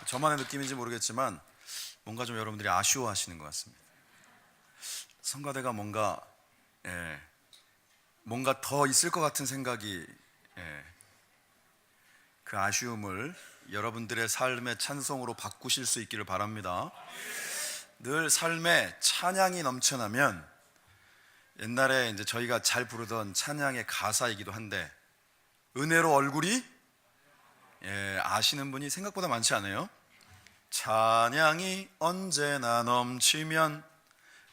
저만의 느낌인지 모르겠지만 뭔가 좀 여러분들이 아쉬워하시는 것 같습니다. 성가대가 뭔가 더 있을 것 같은 생각이 그 아쉬움을 여러분들의 삶의 찬송으로 바꾸실 수 있기를 바랍니다. 늘 삶에 찬양이 넘쳐나면 옛날에 이제 저희가 잘 부르던 찬양의 가사이기도 한데 은혜로 얼굴이 아시는 분이 생각보다 많지 않아요? 찬양이 언제나 넘치면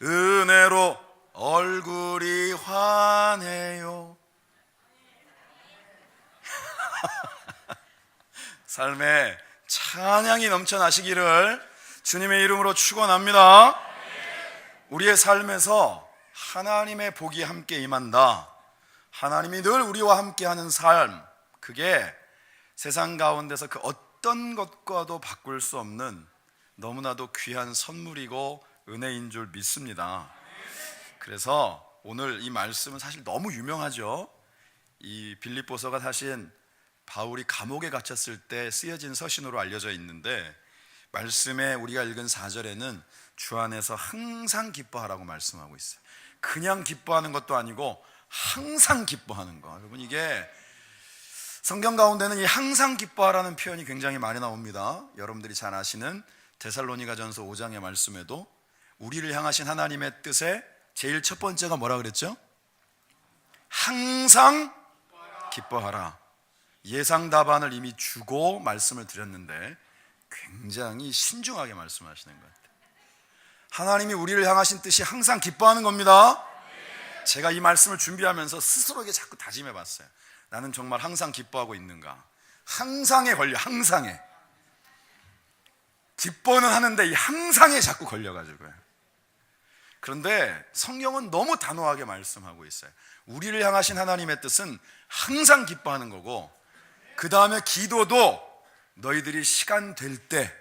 은혜로 얼굴이 환해요. 삶에 찬양이 넘쳐나시기를 주님의 이름으로 축원합니다. 우리의 삶에서 하나님의 복이 함께 임한다. 하나님이 늘 우리와 함께하는 삶, 그게 세상 가운데서 그 어떤 것과도 바꿀 수 없는 너무나도 귀한 선물이고 은혜인 줄 믿습니다. 그래서 오늘 이 말씀은 사실 너무 유명하죠. 이 빌립보서가 사실 바울이 감옥에 갇혔을 때 쓰여진 서신으로 알려져 있는데, 말씀에 우리가 읽은 4절에는 주 안에서 항상 기뻐하라고 말씀하고 있어요. 그냥 기뻐하는 것도 아니고 항상 기뻐하는 거. 여러분, 이게 성경 가운데는 이 항상 기뻐하라는 표현이 굉장히 많이 나옵니다. 여러분들이 잘 아시는 데살로니가전서 5장의 말씀에도 우리를 향하신 하나님의 뜻에 제일 첫 번째가 뭐라 그랬죠? 항상 기뻐하라. 예상 답안을 이미 주고 말씀을 드렸는데 굉장히 신중하게 말씀하시는 것 같아요. 하나님이 우리를 향하신 뜻이 항상 기뻐하는 겁니다. 제가 이 말씀을 준비하면서 스스로에게 자꾸 다짐해 봤어요. 나는 정말 항상 기뻐하고 있는가? 항상에 걸려, 항상에. 기뻐는 하는데 이 항상에 자꾸 걸려가지고요. 그런데 성경은 너무 단호하게 말씀하고 있어요. 우리를 향하신 하나님의 뜻은 항상 기뻐하는 거고, 그 다음에 기도도 너희들이 시간 될 때,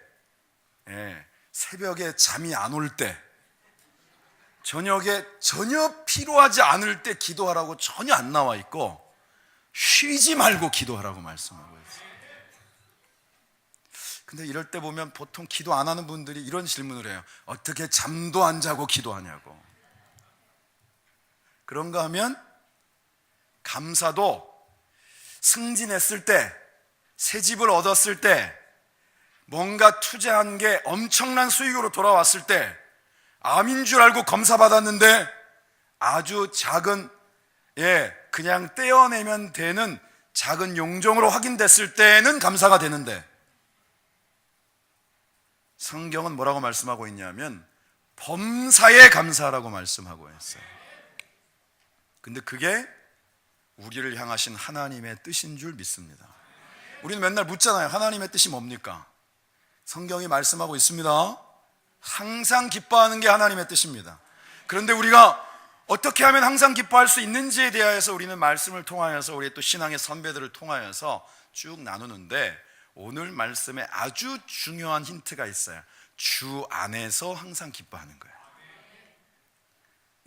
새벽에 잠이 안 올 때, 저녁에 전혀 필요하지 않을 때 기도하라고 전혀 안 나와 있고, 쉬지 말고 기도하라고 말씀하고 있어요. 근데 이럴 때 보면 보통 기도 안 하는 분들이 이런 질문을 해요. 어떻게 잠도 안 자고 기도하냐고. 그런가 하면 감사도 승진했을 때, 새 집을 얻었을 때, 뭔가 투자한 게 엄청난 수익으로 돌아왔을 때, 암인 줄 알고 검사 받았는데 아주 작은, 그냥 떼어내면 되는 작은 용종으로 확인됐을 때는 감사가 되는데, 성경은 뭐라고 말씀하고 있냐면 범사에 감사하라고 말씀하고 있어요. 근데 그게 우리를 향하신 하나님의 뜻인 줄 믿습니다. 우리는 맨날 묻잖아요. 하나님의 뜻이 뭡니까? 성경이 말씀하고 있습니다. 항상 기뻐하는 게 하나님의 뜻입니다. 그런데 우리가 어떻게 하면 항상 기뻐할 수 있는지에 대해서 우리는 말씀을 통하여서, 우리 또 신앙의 선배들을 통하여서 쭉 나누는데, 오늘 말씀에 아주 중요한 힌트가 있어요. 주 안에서 항상 기뻐하는 거예요.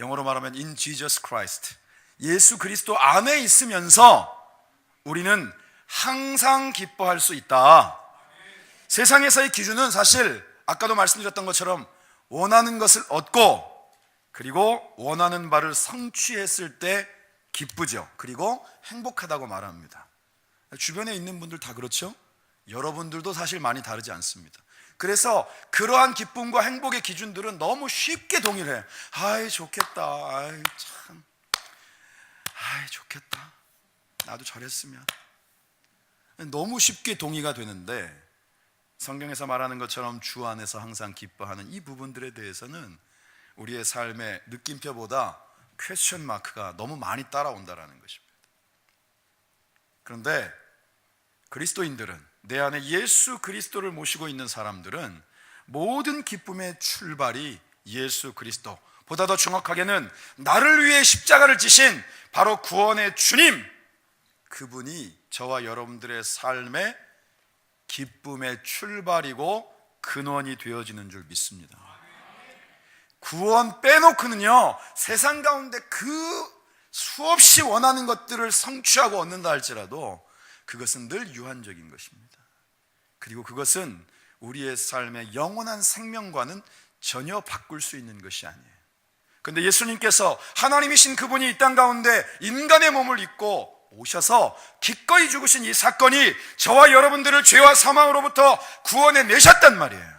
영어로 말하면 in Jesus Christ, 예수 그리스도 안에 있으면서 우리는 항상 기뻐할 수 있다. 세상에서의 기준은 사실 아까도 말씀드렸던 것처럼 원하는 것을 얻고, 그리고 원하는 바를 성취했을 때 기쁘죠. 그리고 행복하다고 말합니다. 주변에 있는 분들 다 그렇죠? 여러분들도 사실 많이 다르지 않습니다. 그래서 그러한 기쁨과 행복의 기준들은 너무 쉽게 동일해요. 아이 좋겠다, 아이 참, 아이 좋겠다, 나도 저랬으면. 너무 쉽게 동의가 되는데, 성경에서 말하는 것처럼 주 안에서 항상 기뻐하는 이 부분들에 대해서는 우리의 삶의 느낌표보다 퀘스천 마크가 너무 많이 따라온다는 것입니다. 그런데 그리스도인들은, 내 안에 예수 그리스도를 모시고 있는 사람들은 모든 기쁨의 출발이 예수 그리스도, 보다 더 정확하게는 나를 위해 십자가를 지신 바로 구원의 주님, 그분이 저와 여러분들의 삶의 기쁨의 출발이고 근원이 되어지는 줄 믿습니다. 구원 빼놓고는요, 세상 가운데 그 수없이 원하는 것들을 성취하고 얻는다 할지라도 그것은 늘 유한적인 것입니다. 그리고 그것은 우리의 삶의 영원한 생명과는 전혀 바꿀 수 있는 것이 아니에요. 그런데 예수님께서 하나님이신 그분이 이 땅 가운데 인간의 몸을 입고 오셔서 기꺼이 죽으신 이 사건이 저와 여러분들을 죄와 사망으로부터 구원해 내셨단 말이에요.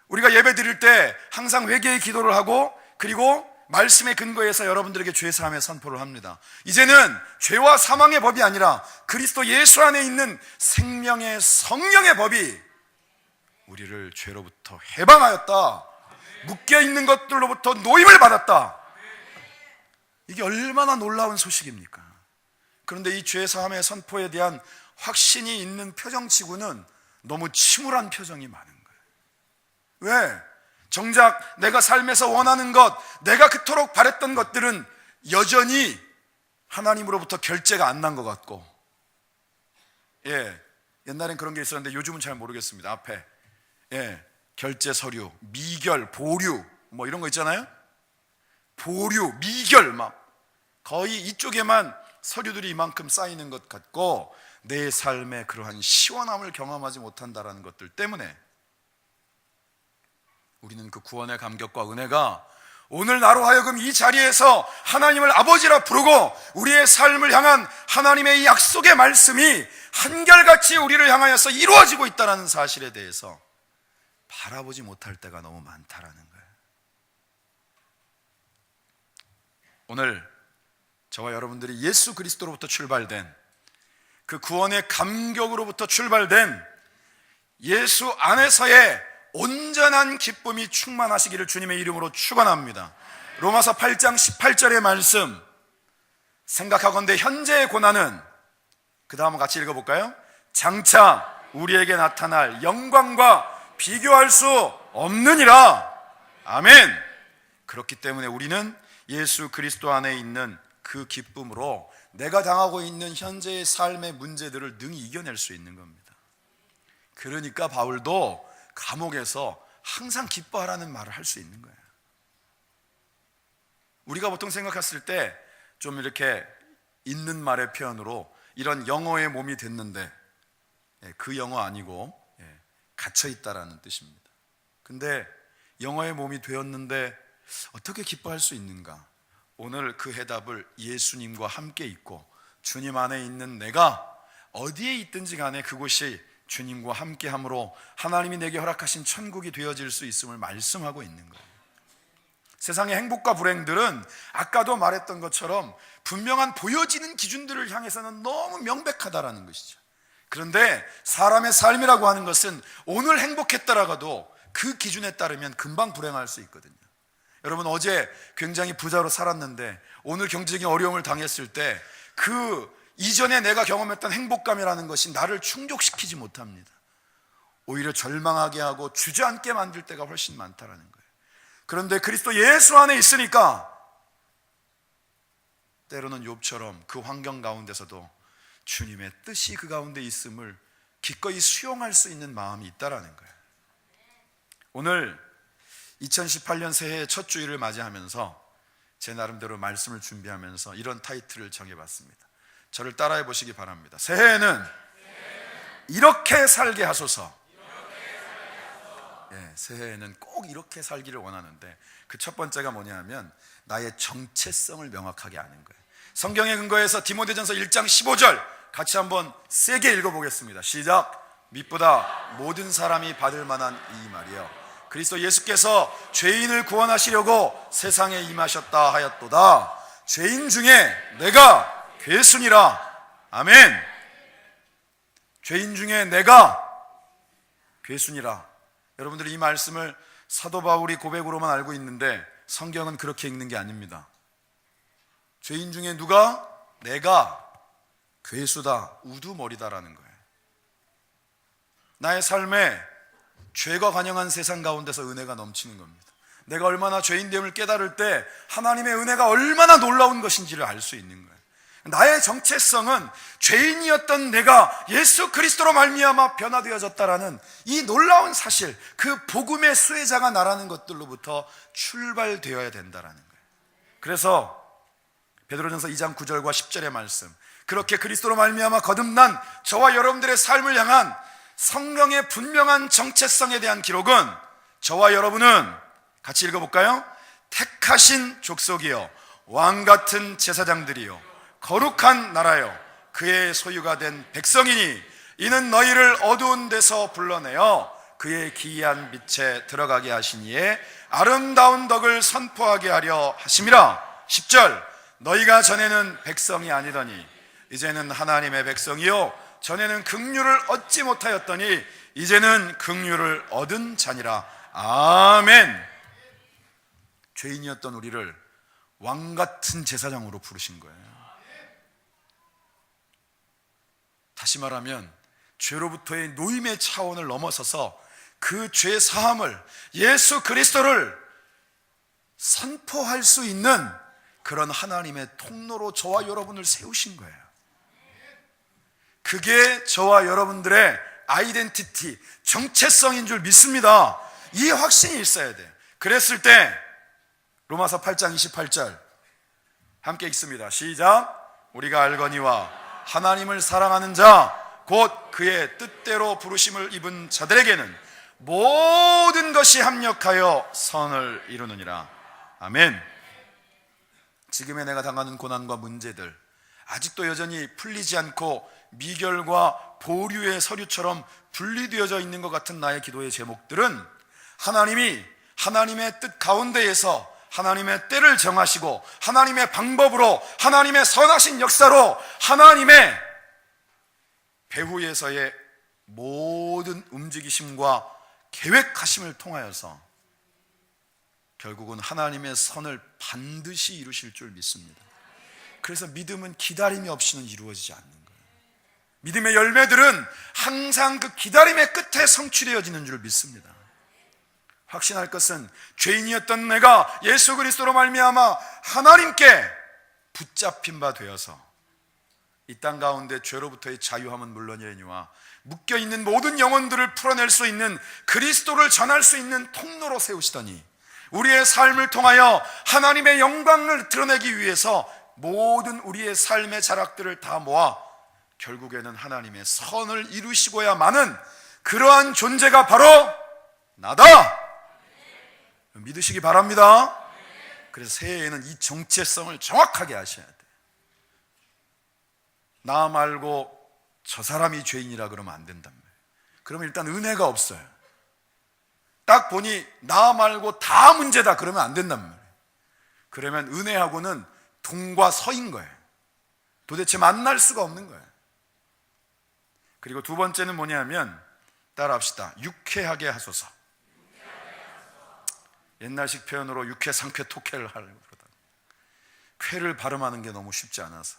우리가 예배 드릴 때 항상 회개의 기도를 하고, 그리고 말씀의 근거에서 여러분들에게 죄 사함의 선포를 합니다. 이제는 죄와 사망의 법이 아니라 그리스도 예수 안에 있는 생명의 성령의 법이 우리를 죄로부터 해방하였다, 묶여있는 것들로부터 노임을 받았다. 이게 얼마나 놀라운 소식입니까? 그런데 이 죄 사함의 선포에 대한 확신이 있는 표정치고는 너무 침울한 표정이 많은 거예요. 왜? 정작 내가 삶에서 원하는 것, 내가 그토록 바랬던 것들은 여전히 하나님으로부터 결제가 안 난 것 같고, 옛날엔 그런 게 있었는데 요즘은 잘 모르겠습니다. 앞에 결제 서류, 미결, 보류 뭐 이런 거 있잖아요. 보류, 미결, 막 거의 이쪽에만 서류들이 이만큼 쌓이는 것 같고, 내 삶의 그러한 시원함을 경험하지 못한다라는 것들 때문에 우리는 그 구원의 감격과 은혜가 오늘 나로 하여금 이 자리에서 하나님을 아버지라 부르고 우리의 삶을 향한 하나님의 이 약속의 말씀이 한결같이 우리를 향하여서 이루어지고 있다는 사실에 대해서 바라보지 못할 때가 너무 많다라는 거예요. 오늘 저와 여러분들이 예수 그리스도로부터 출발된 그 구원의 감격으로부터 출발된 예수 안에서의 온전한 기쁨이 충만하시기를 주님의 이름으로 축원합니다. 로마서 8장 18절의 말씀 생각하건대 현재의 고난은, 그 다음 같이 읽어볼까요? 장차 우리에게 나타날 영광과 비교할 수 없느니라. 아멘. 그렇기 때문에 우리는 예수 그리스도 안에 있는 그 기쁨으로 내가 당하고 있는 현재의 삶의 문제들을 능히 이겨낼 수 있는 겁니다. 그러니까 바울도 감옥에서 항상 기뻐하라는 말을 할 수 있는 거예요. 우리가 보통 생각했을 때 좀 이렇게 있는 말의 표현으로 이런 영어의 몸이 됐는데, 그 영어 아니고 갇혀있다라는 뜻입니다. 근데 영어의 몸이 되었는데 어떻게 기뻐할 수 있는가? 오늘 그 해답을 예수님과 함께 있고 주님 안에 있는 내가 어디에 있든지 간에 그곳이 주님과 함께함으로 하나님이 내게 허락하신 천국이 되어질 수 있음을 말씀하고 있는 거예요. 세상의 행복과 불행들은 아까도 말했던 것처럼 분명한 보여지는 기준들을 향해서는 너무 명백하다라는 것이죠. 그런데 사람의 삶이라고 하는 것은 오늘 행복했더라도 그 기준에 따르면 금방 불행할 수 있거든요. 여러분, 어제 굉장히 부자로 살았는데 오늘 경제적인 어려움을 당했을 때 그 이전에 내가 경험했던 행복감이라는 것이 나를 충족시키지 못합니다. 오히려 절망하게 하고 주저앉게 만들 때가 훨씬 많다라는 거예요. 그런데 그리스도 예수 안에 있으니까 때로는 욥처럼 그 환경 가운데서도 주님의 뜻이 그 가운데 있음을 기꺼이 수용할 수 있는 마음이 있다라는 거예요. 오늘 2018년 새해의 첫 주일을 맞이하면서 제 나름대로 말씀을 준비하면서 이런 타이틀을 정해봤습니다. 저를 따라해 보시기 바랍니다. 새해에는 이렇게 살게 하소서. 새해에는 꼭 이렇게 살기를 원하는데 그 첫 번째가 뭐냐면 나의 정체성을 명확하게 아는 거예요. 성경의 근거에서 디모데전서 1장 15절 같이 한번 세게 읽어보겠습니다. 시작. 믿보다 모든 사람이 받을 만한 이 말이요, 그리스도 예수께서 죄인을 구원하시려고 세상에 임하셨다 하였도다. 죄인 중에 내가 괴순이라. 아멘. 죄인 중에 내가 괴순이라. 여러분들이 이 말씀을 사도 바울이 고백으로만 알고 있는데 성경은 그렇게 읽는 게 아닙니다. 죄인 중에 누가? 내가 괴수다, 우두머리다라는 거예요. 나의 삶에 죄가 관영한 세상 가운데서 은혜가 넘치는 겁니다. 내가 얼마나 죄인됨을 깨달을 때 하나님의 은혜가 얼마나 놀라운 것인지를 알 수 있는 거예요. 나의 정체성은 죄인이었던 내가 예수 그리스도로 말미암아 변화되어졌다라는 이 놀라운 사실, 그 복음의 수혜자가 나라는 것들로부터 출발되어야 된다라는 거예요. 그래서 베드로전서 2장 9절과 10절의 말씀, 그렇게 그리스도로 말미암아 거듭난 저와 여러분들의 삶을 향한 성경의 분명한 정체성에 대한 기록은 저와 여러분은 같이 읽어볼까요? 택하신 족속이요 왕같은 제사장들이요 거룩한 나라요 그의 소유가 된 백성이니 이는 너희를 어두운 데서 불러내어 그의 기이한 빛에 들어가게 하시니에 아름다운 덕을 선포하게 하려 하심이라. 10절 너희가 전에는 백성이 아니더니 이제는 하나님의 백성이요 전에는 긍휼을 얻지 못하였더니 이제는 긍휼을 얻은 자니라. 아멘. 죄인이었던 우리를 왕같은 제사장으로 부르신 거예요. 다시 말하면 죄로부터의 노임의 차원을 넘어서서 그 죄 사함을, 예수 그리스도를 선포할 수 있는 그런 하나님의 통로로 저와 여러분을 세우신 거예요. 그게 저와 여러분들의 아이덴티티, 정체성인 줄 믿습니다. 이 확신이 있어야 돼요. 그랬을 때 로마서 8장 28절 함께 읽습니다. 시작. 우리가 알거니와 하나님을 사랑하는 자 곧 그의 뜻대로 부르심을 입은 자들에게는 모든 것이 합력하여 선을 이루느니라. 아멘. 지금의 내가 당하는 고난과 문제들, 아직도 여전히 풀리지 않고 미결과 보류의 서류처럼 분리되어져 있는 것 같은 나의 기도의 제목들은 하나님이 하나님의 뜻 가운데에서 하나님의 때를 정하시고 하나님의 방법으로 하나님의 선하신 역사로 하나님의 배후에서의 모든 움직이심과 계획하심을 통하여서 결국은 하나님의 선을 반드시 이루실 줄 믿습니다. 그래서 믿음은 기다림이 없이는 이루어지지 않는 거예요. 믿음의 열매들은 항상 그 기다림의 끝에 성취되어지는 줄 믿습니다. 확신할 것은 죄인이었던 내가 예수 그리스도로 말미암아 하나님께 붙잡힌 바 되어서 이 땅 가운데 죄로부터의 자유함은 물론이니와 묶여있는 모든 영혼들을 풀어낼 수 있는 그리스도를 전할 수 있는 통로로 세우시더니 우리의 삶을 통하여 하나님의 영광을 드러내기 위해서 모든 우리의 삶의 자락들을 다 모아 결국에는 하나님의 선을 이루시고야마는 그러한 존재가 바로 나다. 믿으시기 바랍니다. 그래서 새해에는 이 정체성을 정확하게 하셔야 돼요. 나 말고 저 사람이 죄인이라 그러면 안 된단 말이에요. 그러면 일단 은혜가 없어요. 딱 보니 나 말고 다 문제다 그러면 안 된단 말이에요. 그러면 은혜하고는 동과 서인 거예요. 도대체 만날 수가 없는 거예요. 그리고 두 번째는 뭐냐면 따라합시다. 유쾌하게 하소서. 옛날식 표현으로 유쾌, 상쾌, 토쾌를 하려고 그러다 쾌를 발음하는 게 너무 쉽지 않아서.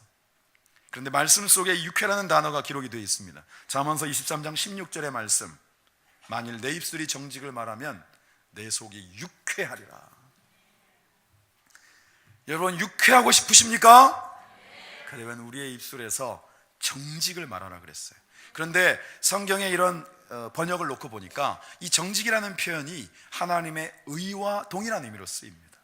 그런데 말씀 속에 유쾌라는 단어가 기록이 되어 있습니다. 잠언서 23장 16절의 말씀. 만일 내 입술이 정직을 말하면 내 속이 유쾌하리라. 여러분 유쾌하고 싶으십니까? 그러면 우리의 입술에서 정직을 말하라 그랬어요. 그런데 성경에 이런 번역을 놓고 보니까 이 정직이라는 표현이 하나님의 의와 동일한 의미로 쓰입니다.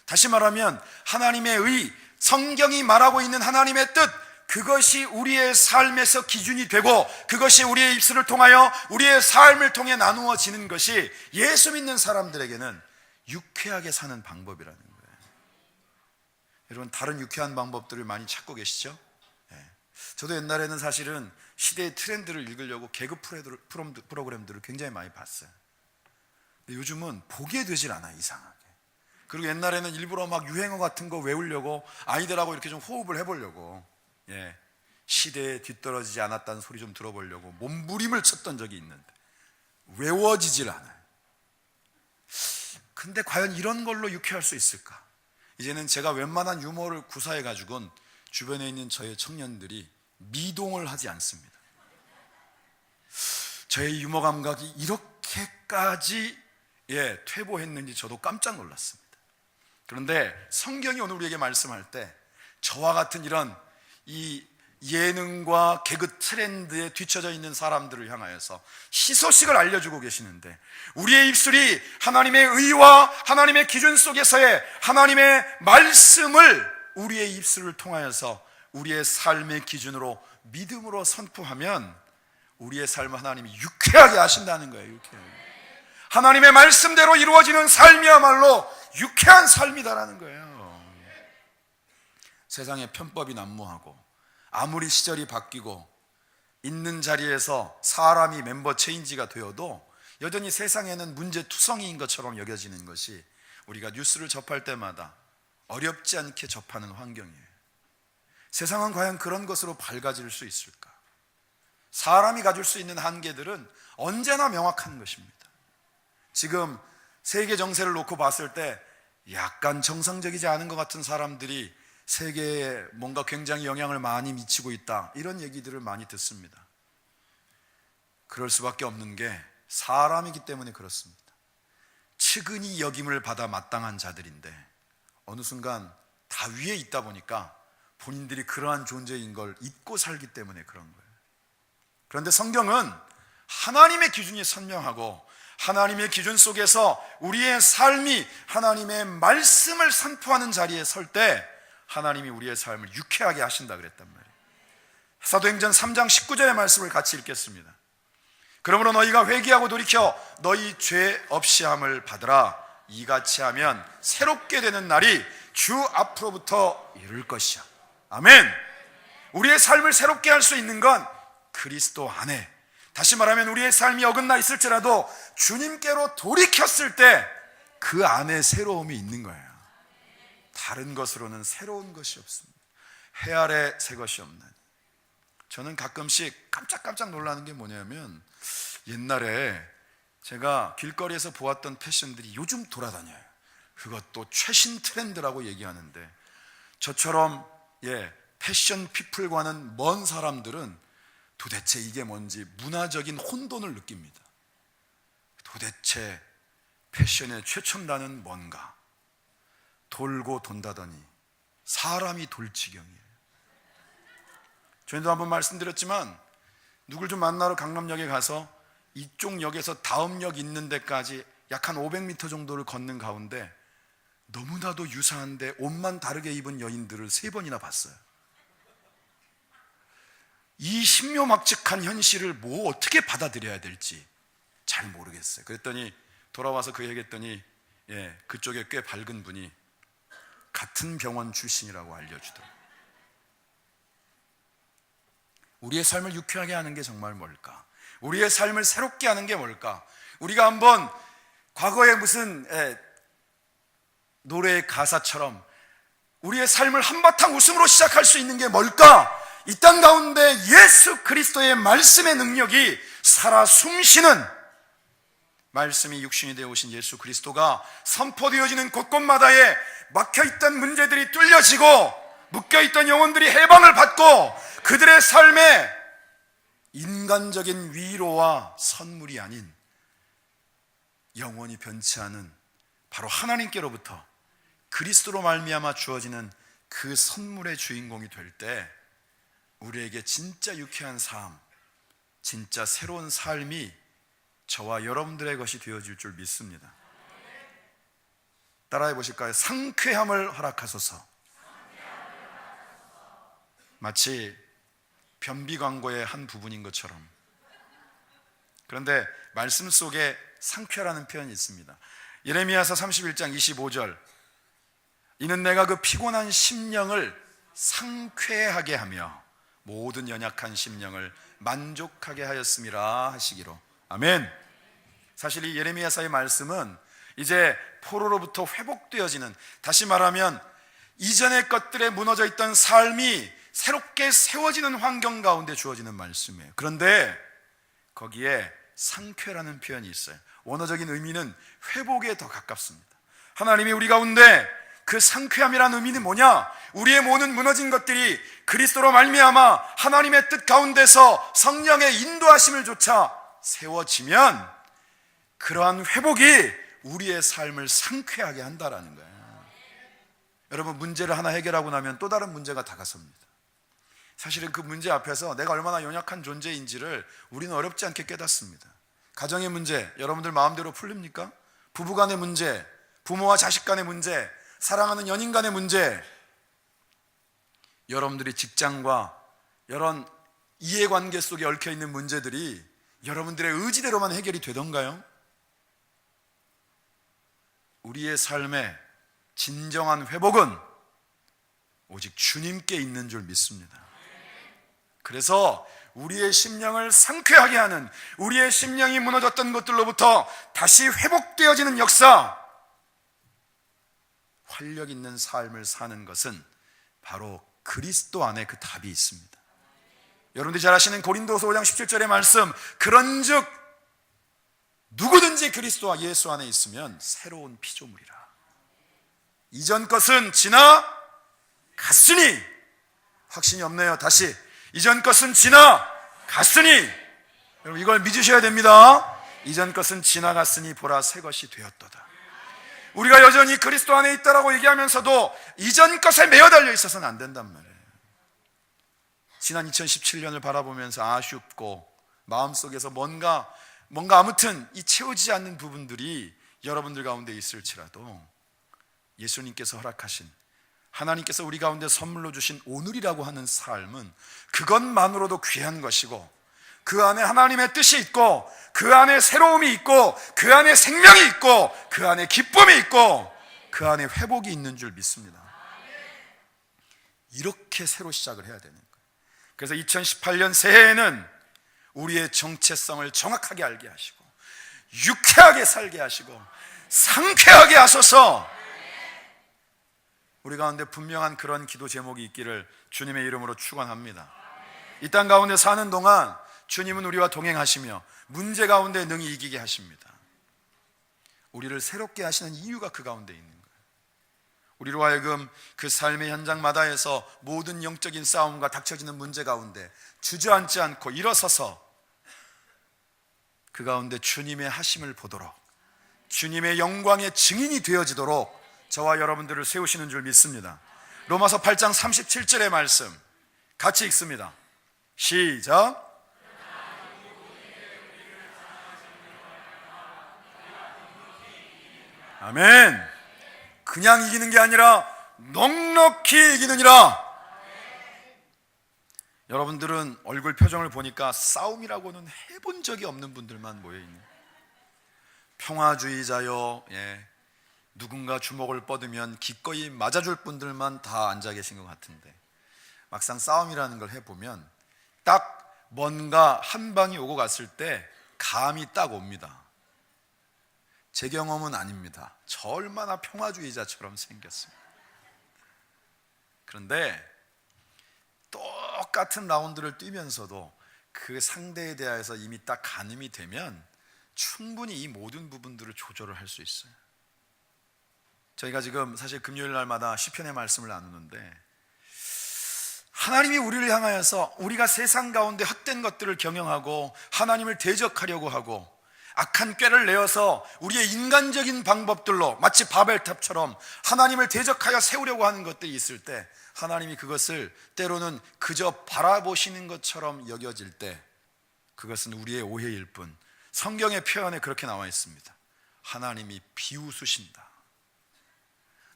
다시 말하면 하나님의 의, 성경이 말하고 있는 하나님의 뜻, 그것이 우리의 삶에서 기준이 되고 그것이 우리의 입술을 통하여 우리의 삶을 통해 나누어지는 것이 예수 믿는 사람들에게는 유쾌하게 사는 방법이라는 거예요. 여러분 다른 유쾌한 방법들을 많이 찾고 계시죠? 네. 저도 옛날에는 사실은 시대의 트렌드를 읽으려고 개그 프로그램들을 굉장히 많이 봤어요. 근데 요즘은 보게 되질 않아요, 이상하게. 그리고 옛날에는 일부러 막 유행어 같은 거 외우려고 아이들하고 이렇게 좀 호흡을 해보려고 시대에 뒤떨어지지 않았다는 소리 좀 들어보려고 몸부림을 쳤던 적이 있는데 외워지질 않아요. 근데 과연 이런 걸로 유쾌할 수 있을까? 이제는 제가 웬만한 유머를 구사해가지고는 주변에 있는 저의 청년들이 미동을 하지 않습니다. 저의 유머 감각이 이렇게까지 퇴보했는지 저도 깜짝 놀랐습니다. 그런데 성경이 오늘 우리에게 말씀할 때 저와 같은 이런 이 예능과 개그 트렌드에 뒤처져 있는 사람들을 향하여서 희소식을 알려주고 계시는데 우리의 입술이 하나님의 의와 하나님의 기준 속에서의 하나님의 말씀을 우리의 입술을 통하여서 우리의 삶의 기준으로 믿음으로 선포하면 우리의 삶을 하나님이 유쾌하게 하신다는 거예요. 유쾌하게. 하나님의 말씀대로 이루어지는 삶이야말로 유쾌한 삶이다라는 거예요. 세상의 편법이 난무하고 아무리 시절이 바뀌고 있는 자리에서 사람이 멤버 체인지가 되어도 여전히 세상에는 문제투성이인 것처럼 여겨지는 것이 우리가 뉴스를 접할 때마다 어렵지 않게 접하는 환경이에요. 세상은 과연 그런 것으로 밝아질 수 있을까? 사람이 가질 수 있는 한계들은 언제나 명확한 것입니다. 지금 세계 정세를 놓고 봤을 때 약간 정상적이지 않은 것 같은 사람들이 세계에 뭔가 굉장히 영향을 많이 미치고 있다, 이런 얘기들을 많이 듣습니다. 그럴 수밖에 없는 게 사람이기 때문에 그렇습니다. 측은히 여김을 받아 마땅한 자들인데 어느 순간 다 위에 있다 보니까 본인들이 그러한 존재인 걸 잊고 살기 때문에 그런 거예요. 그런데 성경은 하나님의 기준이 선명하고 하나님의 기준 속에서 우리의 삶이 하나님의 말씀을 선포하는 자리에 설 때 하나님이 우리의 삶을 유쾌하게 하신다 그랬단 말이에요. 사도행전 3장 19절의 말씀을 같이 읽겠습니다. 그러므로 너희가 회개하고 돌이켜 너희 죄 없이 함을 받으라. 이같이 하면 새롭게 되는 날이 주 앞으로부터 이를 것이야. 아멘. 우리의 삶을 새롭게 할 수 있는 건 그리스도 안에, 다시 말하면 우리의 삶이 어긋나 있을지라도 주님께로 돌이켰을 때 그 안에 새로움이 있는 거예요. 다른 것으로는 새로운 것이 없습니다. 해 아래 새 것이 없는. 저는 가끔씩 깜짝깜짝 놀라는 게 뭐냐면, 옛날에 제가 길거리에서 보았던 패션들이 요즘 돌아다녀요. 그것도 최신 트렌드라고 얘기하는데, 저처럼 패션 피플과는 먼 사람들은 도대체 이게 뭔지 문화적인 혼돈을 느낍니다. 도대체 패션의 최첨단은 뭔가? 돌고 돈다더니 사람이 돌지경이에요. 저희도 한번 말씀드렸지만 누굴 좀 만나러 강남역에 가서 이쪽 역에서 다음 역 있는 데까지 약 한 500m 정도를 걷는 가운데 너무나도 유사한데 옷만 다르게 입은 여인들을 3번이나 봤어요. 이 신묘막측한 현실을 어떻게 받아들여야 될지 잘 모르겠어요. 그랬더니 돌아와서 그 얘기했더니 그쪽에 꽤 밝은 분이 같은 병원 출신이라고 알려주더라고요. 우리의 삶을 유쾌하게 하는 게 정말 뭘까? 우리의 삶을 새롭게 하는 게 뭘까? 우리가 한번 과거에 무슨 노래의 가사처럼 우리의 삶을 한바탕 웃음으로 시작할 수 있는 게 뭘까? 이 땅 가운데 예수 그리스도의 말씀의 능력이 살아 숨쉬는, 말씀이 육신이 되어 오신 예수 그리스도가 선포되어지는 곳곳마다에 막혀있던 문제들이 뚫려지고 묶여있던 영혼들이 해방을 받고 그들의 삶에 인간적인 위로와 선물이 아닌 영원히 변치 않은 바로 하나님께로부터 그리스도로 말미암아 주어지는 그 선물의 주인공이 될 때 우리에게 진짜 유쾌한 삶, 진짜 새로운 삶이 저와 여러분들의 것이 되어질 줄 믿습니다. 따라해 보실까요? 상쾌함을 허락하소서. 마치 변비 광고의 한 부분인 것처럼. 그런데 말씀 속에 상쾌라는 표현이 있습니다. 예레미야서 31장 25절, 이는 내가 그 피곤한 심령을 상쾌하게 하며 모든 연약한 심령을 만족하게 하였음이라 하시기로. 아멘. 사실 이 예레미야서의 말씀은 이제 포로로부터 회복되어지는, 다시 말하면 이전의 것들에 무너져 있던 삶이 새롭게 세워지는 환경 가운데 주어지는 말씀이에요. 그런데 거기에 상쾌라는 표현이 있어요. 원어적인 의미는 회복에 더 가깝습니다. 하나님이 우리 가운데 그 상쾌함이라는 의미는 뭐냐? 우리의 모든 무너진 것들이 그리스도로 말미암아 하나님의 뜻 가운데서 성령의 인도하심을 조차 세워지면 그러한 회복이 우리의 삶을 상쾌하게 한다라는 거예요. 여러분, 문제를 하나 해결하고 나면 또 다른 문제가 다가섭니다. 사실은 그 문제 앞에서 내가 얼마나 연약한 존재인지를 우리는 어렵지 않게 깨닫습니다. 가정의 문제, 여러분들 마음대로 풀립니까? 부부간의 문제, 부모와 자식 간의 문제, 사랑하는 연인 간의 문제, 여러분들이 직장과 이런 이해관계 속에 얽혀있는 문제들이 여러분들의 의지대로만 해결이 되던가요? 우리의 삶의 진정한 회복은 오직 주님께 있는 줄 믿습니다. 그래서 우리의 심령을 상쾌하게 하는, 우리의 심령이 무너졌던 것들로부터 다시 회복되어지는 역사, 활력 있는 삶을 사는 것은 바로 그리스도 안에 그 답이 있습니다. 여러분들이 잘 아시는 고린도서 5장 17절의 말씀, 그런즉 누구든지 그리스도와 예수 안에 있으면 새로운 피조물이라. 이전 것은 지나갔으니, 확신이 없네요. 다시, 이전 것은 지나갔으니, 여러분 이걸 믿으셔야 됩니다. 이전 것은 지나갔으니 보라 새 것이 되었도다. 우리가 여전히 그리스도 안에 있다라고 얘기하면서도 이전 것에 매여 달려 있어서는 안 된단 말이에요. 지난 2017년을 바라보면서 아쉽고 마음속에서 뭔가 아무튼 이 채워지지 않는 부분들이 여러분들 가운데 있을지라도 예수님께서 허락하신, 하나님께서 우리 가운데 선물로 주신 오늘이라고 하는 삶은 그것만으로도 귀한 것이고, 그 안에 하나님의 뜻이 있고, 그 안에 새로움이 있고, 그 안에 생명이 있고, 그 안에 기쁨이 있고, 그 안에 회복이 있는 줄 믿습니다. 이렇게 새로 시작을 해야 되는 거예요. 그래서 2018년 새해에는 우리의 정체성을 정확하게 알게 하시고, 유쾌하게 살게 하시고, 상쾌하게 하소서. 우리 가운데 분명한 그런 기도 제목이 있기를 주님의 이름으로 축원합니다. 이 땅 가운데 사는 동안 주님은 우리와 동행하시며 문제 가운데 능히 이기게 하십니다. 우리를 새롭게 하시는 이유가 그 가운데 있는 거예요. 우리로 하여금 그 삶의 현장마다에서 모든 영적인 싸움과 닥쳐지는 문제 가운데 주저앉지 않고 일어서서 그 가운데 주님의 하심을 보도록, 주님의 영광의 증인이 되어지도록 저와 여러분들을 세우시는 줄 믿습니다. 로마서 8장 37절의 말씀 같이 읽습니다. 시작. 아멘. 그냥 이기는 게 아니라 넉넉히 이기느니라. 여러분들은 얼굴 표정을 보니까 싸움이라고는 해본 적이 없는 분들만 모여있는, 평화주의자요, 누군가 주먹을 뻗으면 기꺼이 맞아줄 분들만 다 앉아 계신 것 같은데, 막상 싸움이라는 걸 해보면 딱 뭔가 한 방이 오고 갔을 때 감이 딱 옵니다. 제 경험은 아닙니다. 저 얼마나 평화주의자처럼 생겼습니다. 그런데 똑같은 라운드를 뛰면서도 그 상대에 대해서 이미 딱 가늠이 되면 충분히 이 모든 부분들을 조절을 할 수 있어요. 저희가 지금 사실 금요일 날마다 시편의 말씀을 나누는데, 하나님이 우리를 향하여서 우리가 세상 가운데 헛된 것들을 경영하고 하나님을 대적하려고 하고 악한 꾀를 내어서 우리의 인간적인 방법들로 마치 바벨탑처럼 하나님을 대적하여 세우려고 하는 것들이 있을 때, 하나님이 그것을 때로는 그저 바라보시는 것처럼 여겨질 때 그것은 우리의 오해일 뿐, 성경의 표현에 그렇게 나와 있습니다. 하나님이 비웃으신다.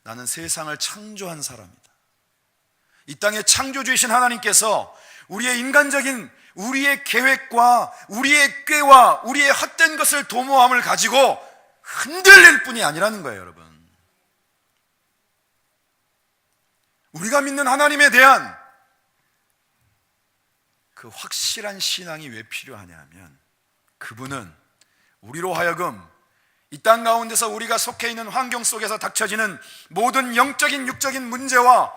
나는 세상을 창조한 사람이다. 이 땅의 창조주이신 하나님께서 우리의 인간적인 우리의 계획과 우리의 꾀와 우리의 헛된 것을 도모함을 가지고 흔들릴 뿐이 아니라는 거예요, 여러분. 우리가 믿는 하나님에 대한 그 확실한 신앙이 왜 필요하냐 하면, 그분은 우리로 하여금 이 땅 가운데서 우리가 속해 있는 환경 속에서 닥쳐지는 모든 영적인 육적인 문제와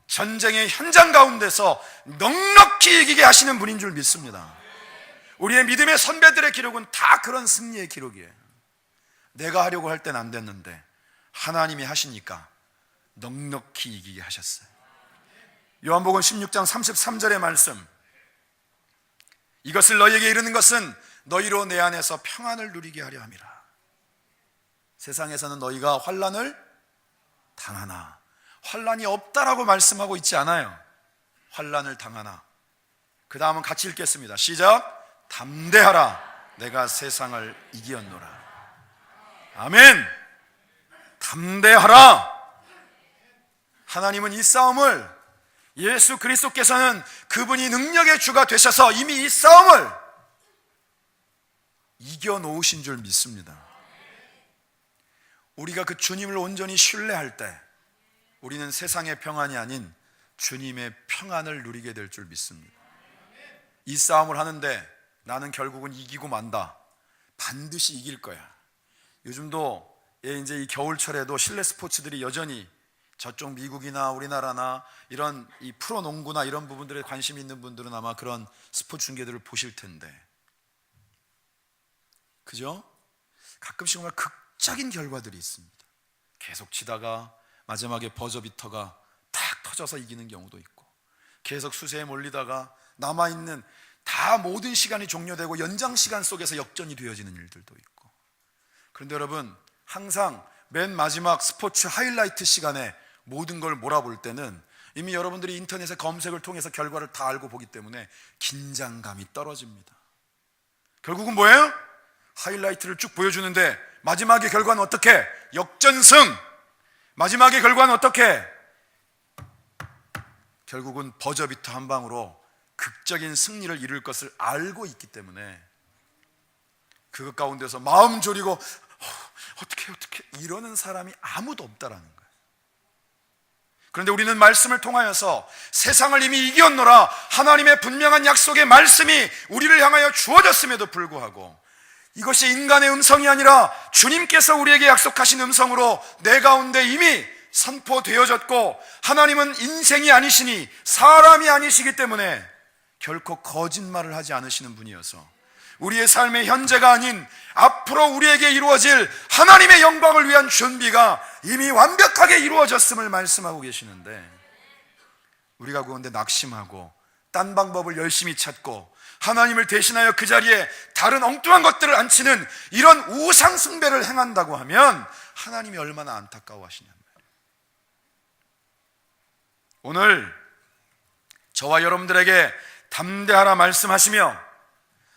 전쟁의 현장 가운데서 넉넉히 이기게 하시는 분인 줄 믿습니다. 우리의 믿음의 선배들의 기록은 다 그런 승리의 기록이에요. 내가 하려고 할 땐 안 됐는데 하나님이 하시니까 넉넉히 이기게 하셨어요. 요한복음 16장 33절의 말씀, 이것을 너희에게 이르는 것은 너희로 내 안에서 평안을 누리게 하려 함이라. 세상에서는 너희가 환난을 당하나, 환난이 없다라고 말씀하고 있지 않아요. 환난을 당하나. 그 다음은 같이 읽겠습니다. 시작. 담대하라, 내가 세상을 이기었노라. 아멘. 담대하라. 하나님은 이 싸움을 예수 그리스도께서는 그분이 능력의 주가 되셔서 이미 이 싸움을 이겨놓으신 줄 믿습니다. 우리가 그 주님을 온전히 신뢰할 때 우리는 세상의 평안이 아닌 주님의 평안을 누리게 될 줄 믿습니다. 이 싸움을 하는데 나는 결국은 이기고 만다. 반드시 이길 거야. 요즘도 이제 이 겨울철에도 실내 스포츠들이 여전히 저쪽 미국이나 우리나라나 이런 이 프로농구나 이런 부분들에 관심 있는 분들은 아마 그런 스포츠 중계들을 보실 텐데, 그죠? 가끔씩 정말 극적인 결과들이 있습니다. 계속 치다가 마지막에 버저비터가 탁 터져서 이기는 경우도 있고, 계속 수세에 몰리다가 남아있는 다 모든 시간이 종료되고 연장 시간 속에서 역전이 되어지는 일들도 있고. 그런데 여러분, 항상 맨 마지막 스포츠 하이라이트 시간에 모든 걸 몰아볼 때는 이미 여러분들이 인터넷에 검색을 통해서 결과를 다 알고 보기 때문에 긴장감이 떨어집니다. 결국은 뭐예요? 하이라이트를 쭉 보여주는데 마지막의 결과는 어떻게? 역전승! 마지막의 결과는 어떻게? 결국은 버저비터 한 방으로 극적인 승리를 이룰 것을 알고 있기 때문에 그것 가운데서 마음 졸이고 어떻게 이러는 사람이 아무도 없다라는 거예요. 그런데 우리는 말씀을 통하여서 세상을 이미 이겼노라, 하나님의 분명한 약속의 말씀이 우리를 향하여 주어졌음에도 불구하고 이것이 인간의 음성이 아니라 주님께서 우리에게 약속하신 음성으로 내 가운데 이미 선포되어졌고, 하나님은 인생이 아니시니 사람이 아니시기 때문에 결코 거짓말을 하지 않으시는 분이어서 우리의 삶의 현재가 아닌 앞으로 우리에게 이루어질 하나님의 영광을 위한 준비가 이미 완벽하게 이루어졌음을 말씀하고 계시는데, 우리가 그런데 낙심하고 딴 방법을 열심히 찾고 하나님을 대신하여 그 자리에 다른 엉뚱한 것들을 앉히는 이런 우상 숭배를 행한다고 하면 하나님이 얼마나 안타까워하시냐는 말이에요. 오늘 저와 여러분들에게 담대하라 말씀하시며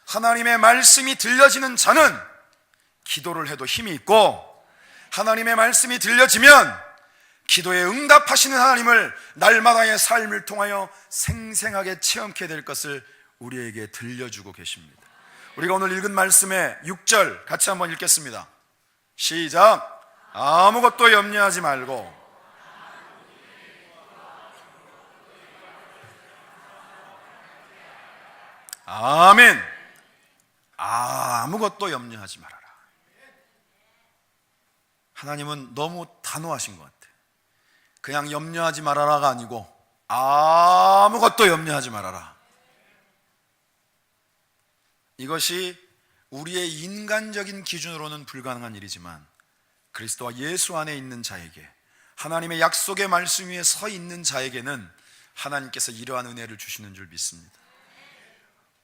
하나님의 말씀이 들려지는 자는 기도를 해도 힘이 있고, 하나님의 말씀이 들려지면 기도에 응답하시는 하나님을 날마다의 삶을 통하여 생생하게 체험케 될 것을 우리에게 들려주고 계십니다. 우리가 오늘 읽은 말씀의 6절 같이 한번 읽겠습니다. 시작. 아무것도 염려하지 말고 아멘. 아무것도 염려하지 말아라. 하나님은 너무 단호하신 것 같아요. 그냥 염려하지 말아라가 아니고 아무것도 염려하지 말아라. 이것이 우리의 인간적인 기준으로는 불가능한 일이지만 그리스도와 예수 안에 있는 자에게, 하나님의 약속의 말씀 위에 서 있는 자에게는 하나님께서 이러한 은혜를 주시는 줄 믿습니다.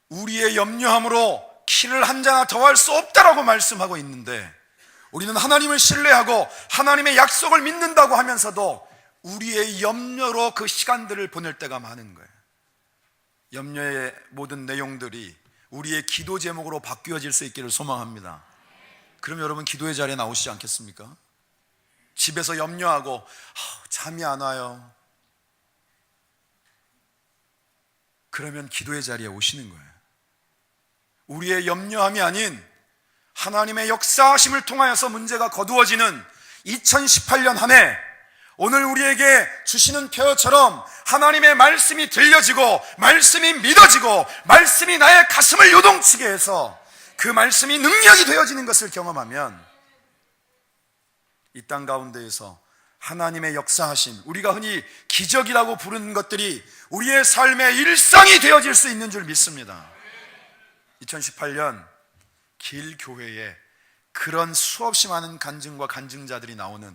우리의 염려함으로 키를 한 자나 더할 수 없다라고 말씀하고 있는데, 우리는 하나님을 신뢰하고 하나님의 약속을 믿는다고 하면서도 우리의 염려로 그 시간들을 보낼 때가 많은 거예요. 염려의 모든 내용들이 우리의 기도 제목으로 바뀌어질 수 있기를 소망합니다. 그럼 여러분 기도의 자리에 나오시지 않겠습니까? 집에서 염려하고 잠이 안 와요. 그러면 기도의 자리에 오시는 거예요. 우리의 염려함이 아닌 하나님의 역사하심을 통하여서 문제가 거두어지는 2018년 한 해, 오늘 우리에게 주시는 표처럼 하나님의 말씀이 들려지고 말씀이 믿어지고 말씀이 나의 가슴을 요동치게 해서 그 말씀이 능력이 되어지는 것을 경험하면 이 땅 가운데에서 하나님의 역사하심, 우리가 흔히 기적이라고 부르는 것들이 우리의 삶의 일상이 되어질 수 있는 줄 믿습니다. 2018년 길교회에 그런 수없이 많은 간증과 간증자들이 나오는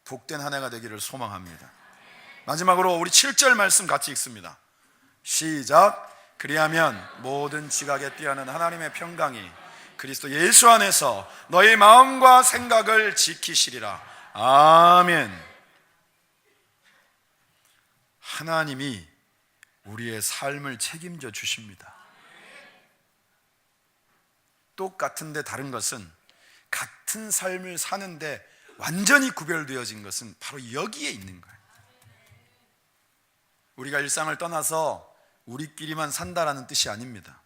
복된 한 해가 되기를 소망합니다. 마지막으로 우리 7절 말씀 같이 읽습니다. 시작. 그리하면 모든 지각에 뛰어난 하나님의 평강이 그리스도 예수 안에서 너희 마음과 생각을 지키시리라. 아멘. 하나님이 우리의 삶을 책임져 주십니다. 똑같은데 다른 것은, 같은 삶을 사는데 완전히 구별되어진 것은 바로 여기에 있는 거예요. 우리가 일상을 떠나서 우리끼리만 산다라는 뜻이 아닙니다.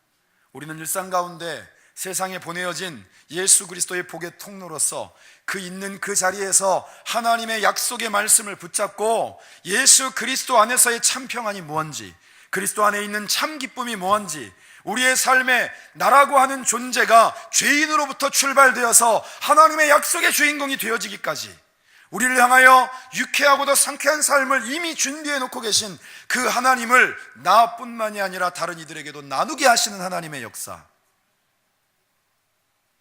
우리는 일상 가운데 세상에 보내어진 예수 그리스도의 복의 통로로서 그 있는 그 자리에서 하나님의 약속의 말씀을 붙잡고 예수 그리스도 안에서의 참 평안이 무엇인지, 그리스도 안에 있는 참 기쁨이 무엇인지, 우리의 삶에 나라고 하는 존재가 죄인으로부터 출발되어서 하나님의 약속의 주인공이 되어지기까지 우리를 향하여 유쾌하고도 상쾌한 삶을 이미 준비해 놓고 계신 그 하나님을 나뿐만이 아니라 다른 이들에게도 나누게 하시는 하나님의 역사,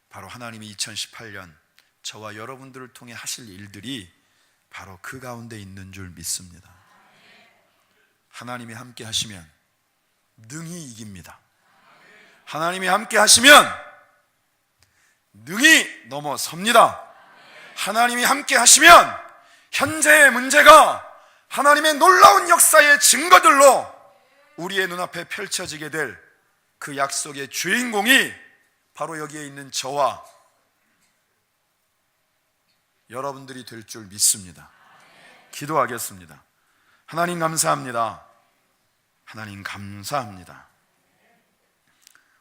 바로 하나님이 2018년 저와 여러분들을 통해 하실 일들이 바로 그 가운데 있는 줄 믿습니다. 하나님이 함께 하시면 능히 이깁니다. 하나님이 함께 하시면 능히 넘어섭니다. 하나님이 함께 하시면 현재의 문제가 하나님의 놀라운 역사의 증거들로 우리의 눈앞에 펼쳐지게 될 그 약속의 주인공이 바로 여기에 있는 저와 여러분들이 될 줄 믿습니다. 기도하겠습니다. 하나님 감사합니다. 하나님 감사합니다.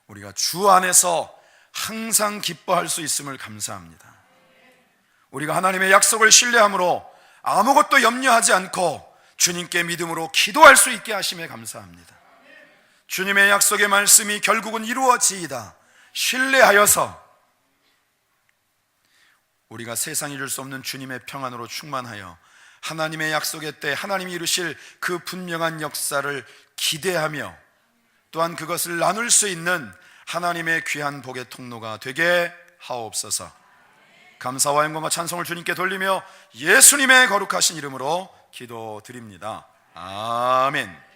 우리가 주 안에서 항상 기뻐할 수 있음을 감사합니다. 우리가 하나님의 약속을 신뢰함으로 아무것도 염려하지 않고 주님께 믿음으로 기도할 수 있게 하심에 감사합니다. 주님의 약속의 말씀이 결국은 이루어지이다 신뢰하여서 우리가 세상이 줄 수 없는 주님의 평안으로 충만하여 하나님의 약속의 때 하나님이 이루실 그 분명한 역사를 기대하며 또한 그것을 나눌 수 있는 하나님의 귀한 복의 통로가 되게 하옵소서. 감사와 영광과 찬송을 주님께 돌리며 예수님의 거룩하신 이름으로 기도드립니다. 아멘.